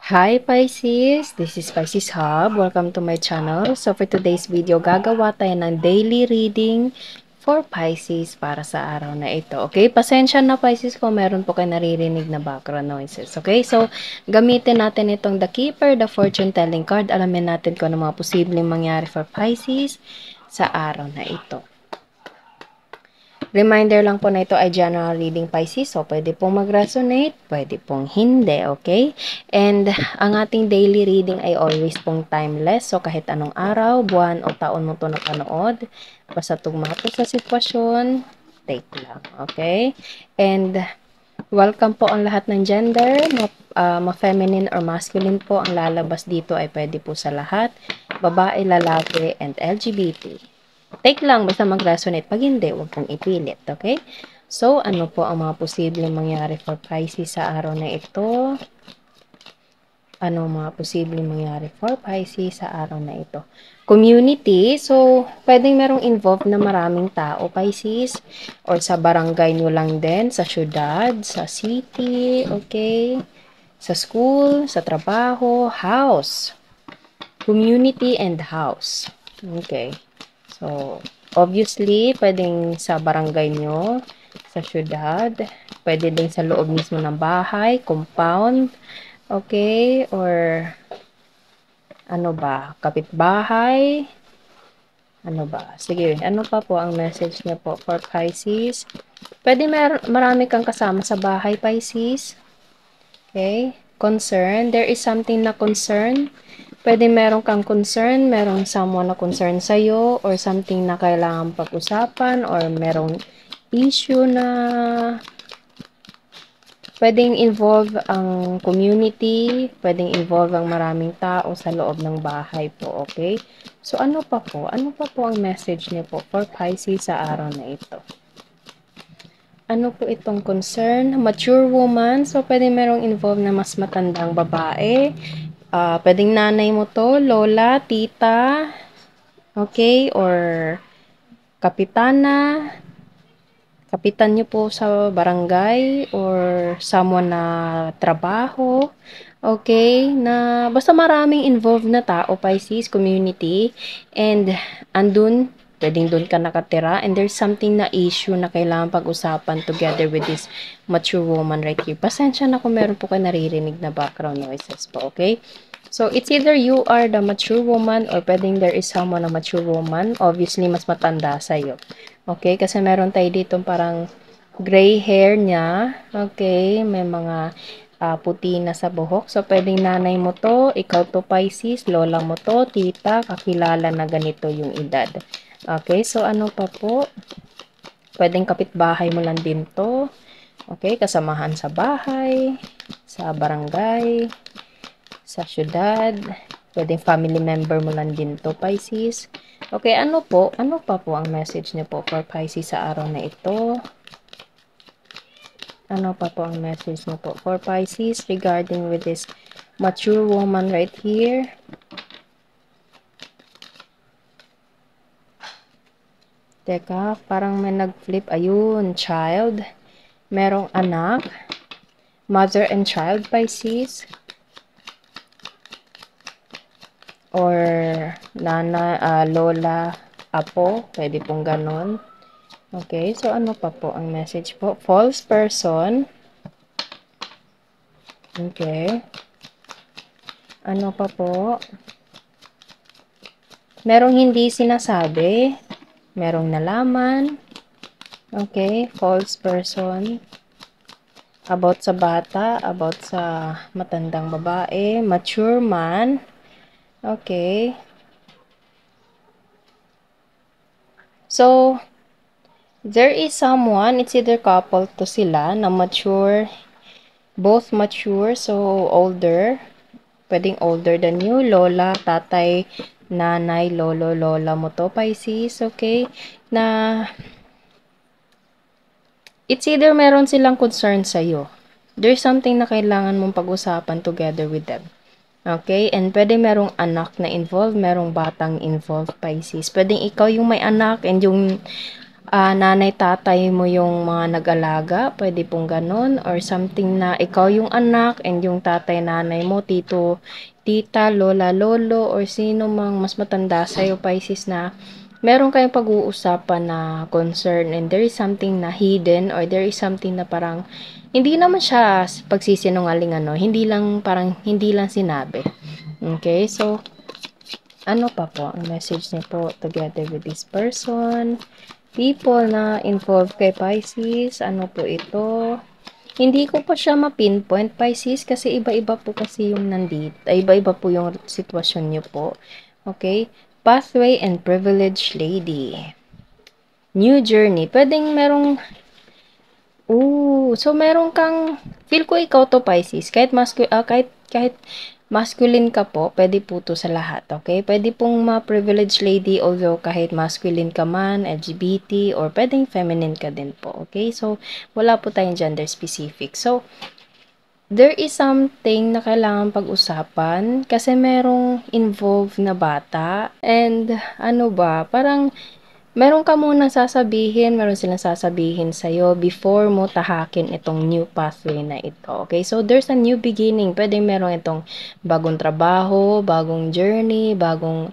Hi Pisces! This is Pisces Hub. Welcome to my channel. So for today's video, gagawa tayo ng daily reading for Pisces para sa araw na ito. Okay? Pasensya na Pisces kung meron po kayo naririnig na background noises. Okay? So, gamitin natin itong The Keeper, the Fortune Telling card. Alamin natin kung ano mga posibleng mangyari for Pisces sa araw na ito. Reminder lang po na ito ay general reading Pisces. So, pwede pong mag-resonate, pwede pong hindi, okay? And ang ating daily reading ay always pong timeless. So, kahit anong araw, buwan o taon mo ito napanood, basta tugma po sa sitwasyon, take lang, okay? And welcome po ang lahat ng gender, ma-feminine or masculine po. Ang lalabas dito ay pwede po sa lahat, babae, lalaki, and LGBT. Take lang, basta mag-resonate. Pag hindi, huwag kong ipilit, okay? So, ano po ang mga posibleng mangyari for Pisces sa araw na ito? Ano mga posibleng mangyari for Pisces sa araw na ito? Community, so, pwedeng merong involved na maraming tao, Pisces, or sa barangay nyo lang din, sa syudad, sa city, okay? Sa school, sa trabaho, house. Community and house. Okay. So, obviously, pwedeng sa barangay nyo, sa syudad, pwede din sa loob mismo ng bahay, compound, okay, or ano ba, kapitbahay, ano ba, sige, ano pa po ang message niya po for Pisces? Pwede marami kang kasama sa bahay, Pisces, okay, concern, there is something na concern. Pwede meron kang concern, merong someone na concern sa'yo, or something na kailangan pag-usapan, or merong issue na pwedeng involve ang community, pwedeng involve ang maraming tao sa loob ng bahay po, okay? So, ano pa po? Ano pa po ang message niyo po for Pisces sa araw na ito? Ano po itong concern? Mature woman. So, pwede merong involved na mas matandang babae. Pwedeng nanay mo to, lola, tita, okay? Or kapitana, kapitan nyo po sa barangay, or someone na trabaho, okay? Na basta maraming involved na tao, Pisces, community, and andun, pwedeng doon ka nakatira, and there's something na issue na kailangan pag-usapan together with this mature woman right here. Pasensya na kung meron po kayo naririnig na background noises po, okay? So, it's either you are the mature woman or pwedeng there is someone na mature woman. Obviously, mas matanda sa'yo. Okay? Kasi meron tayo dito parang gray hair niya. Okay? May mga puti na sa buhok. So, pwedeng nanay mo to, ikaw to Pisces, lola mo to, tita, kakilala na ganito yung edad. Okay, so ano pa po? Pwedeng kapitbahay mo lang din to. Okay, kasamahan sa bahay, sa barangay, sa syudad. Pwedeng family member mo lang din to, Pisces. Okay, ano po? Ano pa po ang message niyo po for Pisces sa araw na ito? Ano pa po ang message niyo po for Pisces regarding with this mature woman right here? Teka, parang may nag-flip. Ayun, child. Merong anak. Mother and child, Pisces. Or nana, lola, apo. Pwede pong ganon. Okay, so ano pa po ang message po? False person. Okay. Ano pa po? Merong hindi sinasabi. Merong nalaman. Okay, false person. About sa bata, about sa matandang babae, mature man. Okay. So, there is someone, it's either couple to sila na mature, both mature, so older. Pwedeng older than you, lola, tatay, nanay, lolo, lola mo to, Pisces, okay? Na it's either meron silang concern sa'yo. There's something na kailangan mong pag-usapan together with them. Okay? And pwede merong anak na involved, merong batang involved, Pisces. Pwedeng ikaw yung may anak and yung nanay, tatay mo yung mga nag-alaga, pwede pong gano'n, or something na ikaw yung anak and yung tatay, nanay mo, tito, tita, lola, lolo, or sino mang mas matanda sa'yo, Pisces, na meron kayong pag-uusapan na concern and there is something na hidden or there is something na parang hindi naman siya pagsisinungaling, hindi lang sinabi. Okay, so ano pa po ang message niyo po together with this person? People na involved kay Pisces, ano po ito? Hindi ko pa siya ma-pinpoint, Pisces, kasi iba-iba po kasi yung nandito. Iba-iba po yung sitwasyon niyo po. Okay? Pathway and Privileged Lady. New journey. Pwedeng merong so meron kang feel ko ikaw 'to, Pisces, kahit masculine ka po, pwede po 'to sa lahat, okay? Pwede pong ma-privileged lady although kahit masculine ka man, LGBT, or pwedeng feminine ka din po, okay? So, wala po tayong gender specific. So, there is something na kailangang pag-usapan kasi merong involved na bata and ano ba, parang meron ka munang sasabihin, meron silang sasabihin sa'yo before mo tahakin itong new pathway na ito. Okay? So, there's a new beginning. Pwede meron itong bagong trabaho, bagong journey, bagong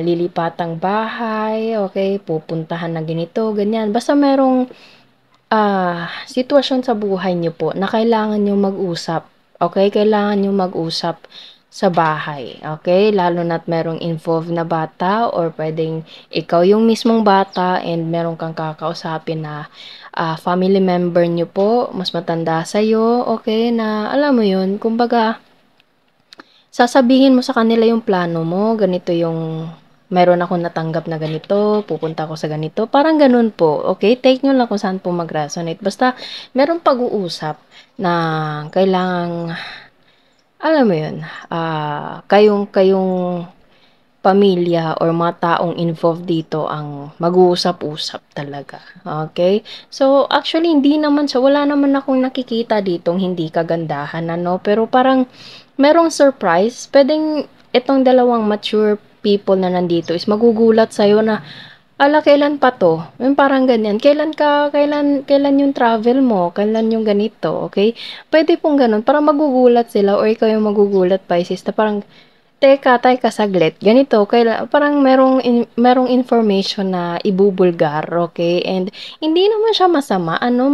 lilipatang bahay, okay? Pupuntahan na ganito, ganyan. Basta merong sitwasyon sa buhay niyo po na kailangan niyo mag-usap. Okay? Kailangan niyo mag-usap sa bahay. Okay? Lalo na't merong involved na bata or pwedeng ikaw yung mismong bata and meron kang kakausapin na family member niyo po, mas matanda sa'yo, okay? Na alam mo yun, kumbaga, sasabihin mo sa kanila yung plano mo, ganito yung meron akong natanggap na ganito, pupunta ako sa ganito, parang ganun po, okay? Take nyo lang kung saan po mag-resonate. Basta, meron pag-uusap na kailangang, alam mo yun, kayong pamilya or mga taong involved dito ang mag-uusap-usap talaga. Okay? So, actually, hindi naman siya, wala naman akong nakikita ditong hindi kagandahan, ano? Pero parang, merong surprise. Pwedeng itong dalawang mature people na nandito is magugulat sa'yo na, ala, kailan pa to? Yung parang ganyan. Kailan yung travel mo? Kailan yung ganito? Okay? Pwede pong ganun. Para magugulat sila or ikaw yung magugulat, Pisces, na parang, teka saglit, ganito, parang merong information na ibubulgar, okay? And hindi naman siya masama, ano,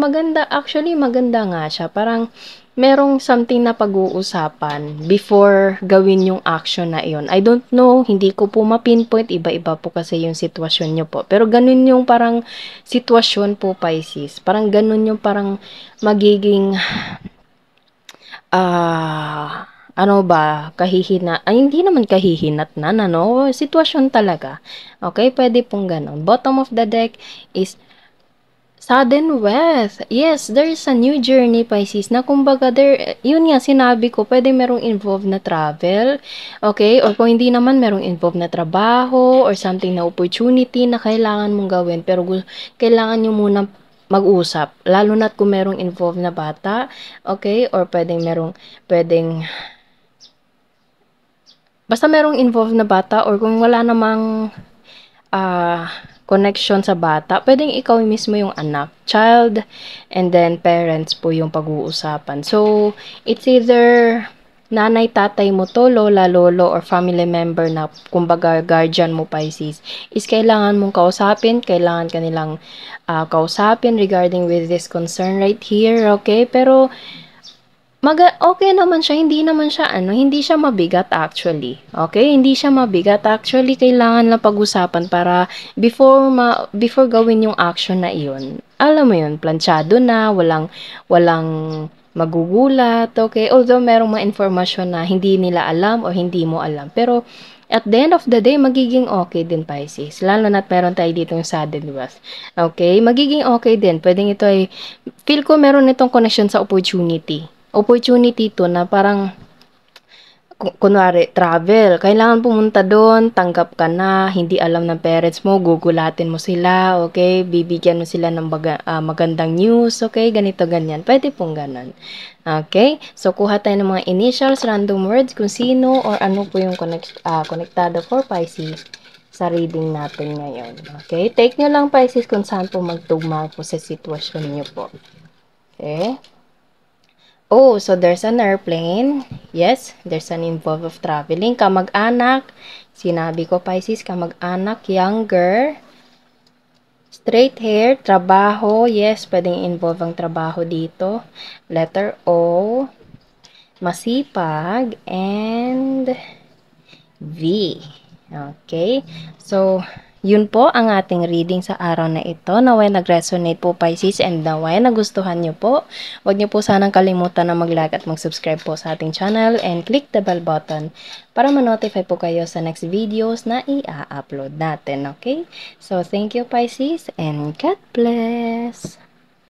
actually maganda nga siya, parang merong something na pag-uusapan before gawin yung action na iyon. I don't know, hindi ko po ma-pinpoint, iba-iba po kasi yung sitwasyon nyo po. Pero ganun yung parang sitwasyon po, Pisces. Parang ganun yung parang magiging ano ba, hindi naman kahihinatnan, ano, sitwasyon talaga. Okay, pwede pong ganon. Bottom of the deck is sudden wealth. Yes, there is a new journey, Pisces, na kumbaga, yun nga, sinabi ko, pwede merong involved na travel, okay, or kung hindi naman, merong involved na trabaho, or something na opportunity na kailangan mong gawin, pero kailangan nyo muna mag-usap, lalo na't kung merong involved na bata, okay, or basta merong involved na bata or kung wala namang connection sa bata, pwedeng ikaw mismo yung anak, child, and then parents po yung pag-uusapan. So, it's either nanay, tatay mo to, lola, lolo, or family member na kumbaga guardian mo, Pisces, is kailangan mong kausapin, kailangan kanilang kausapin regarding with this concern right here, okay? Pero, okay naman siya, hindi siya mabigat actually. Okay? Hindi siya mabigat actually, kailangan lang pag-usapan para before gawin yung action na iyon. Alam mo yun, planchado na, walang magugulat, okay? Although merong mga informasyon na hindi nila alam o hindi mo alam, pero at the end of the day, magiging okay din, Pisces. Lalo na't meron tayo dito yung sudden wealth. Okay? Magiging okay din. Pwedeng ito ay, feel ko meron itong connection sa opportunity. Opportunity to na parang kunwari travel, kailangan pumunta doon, tanggap ka na, hindi alam ng parents mo, gugulatin mo sila, okay? Bibigyan mo sila ng magandang news, okay? Ganito, ganyan. Pwede pong ganon. Okay? So, kuha tayo ng mga initials, random words, kung sino or ano po yung konektado for Pisces sa reading natin ngayon. Okay? Take nyo lang, Pisces, kung saan po magtugma po sa sitwasyon nyo po. Okay? Oh, so there's an airplane. Yes, there's an involve of traveling. Kamag-anak. Sinabi ko, Pisces, kamag-anak, younger. Straight hair, trabaho. Yes, pwedeng involve ang trabaho dito. Letter O. Masipag. And V. Okay? So, yun po ang ating reading sa araw na ito. Naway nag-resonate po, Pisces, and naway nagustuhan nyo po. Huwag nyo po sanang kalimutan na mag-like at mag-subscribe po sa ating channel and click the bell button para ma-notify po kayo sa next videos na i-upload natin. Okay? So, thank you, Pisces, and God bless!